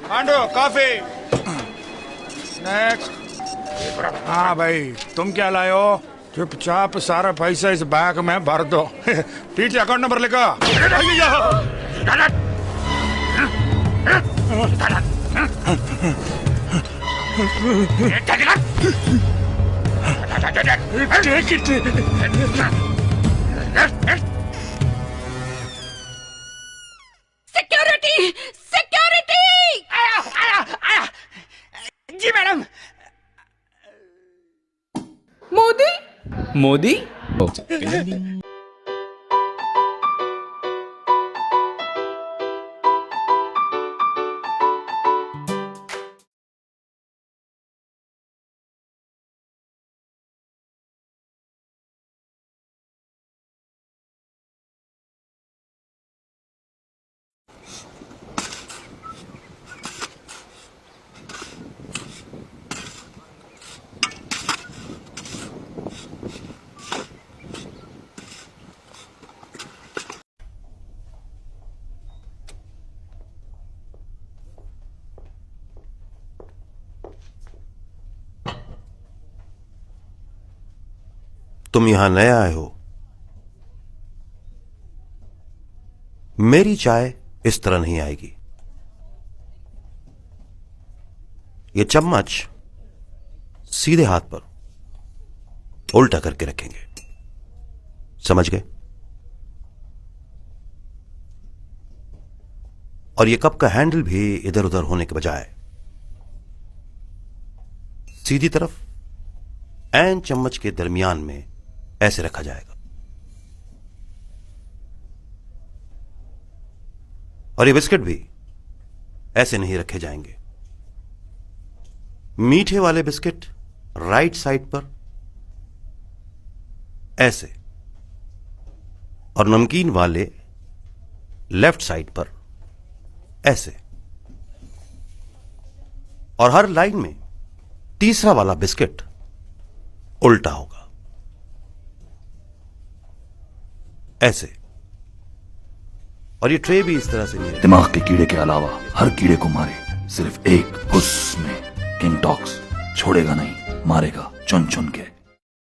Pandu coffee. Next. हाँ भाई, तुम क्या लाए हो? चुपचाप सारा पैसा इस बैग में भर दो। पीछे अकाउंट नंबर लिखो। Security security. जी मैडम। मोदी मोदी। तुम यहां नए आए हो। मेरी चाय इस तरह नहीं आएगी। ये चम्मच सीधे हाथ पर उल्टा करके रखेंगे, समझ गए? और ये कप का हैंडल भी इधर उधर होने के बजाय सीधी तरफ ऐन चम्मच के दरमियान में ऐसे रखा जाएगा। और ये बिस्किट भी ऐसे नहीं रखे जाएंगे। मीठे वाले बिस्किट राइट साइड पर ऐसे, और नमकीन वाले लेफ्ट साइड पर ऐसे। और हर लाइन में तीसरा वाला बिस्किट उल्टा होगा, ऐसे। और ये ट्रे भी इस तरह से नहीं। दिमाग के कीड़े के अलावा हर कीड़े को मारे, सिर्फ एक हुस में किंग टॉक्स छोड़ेगा नहीं, मारेगा चुन चुन के।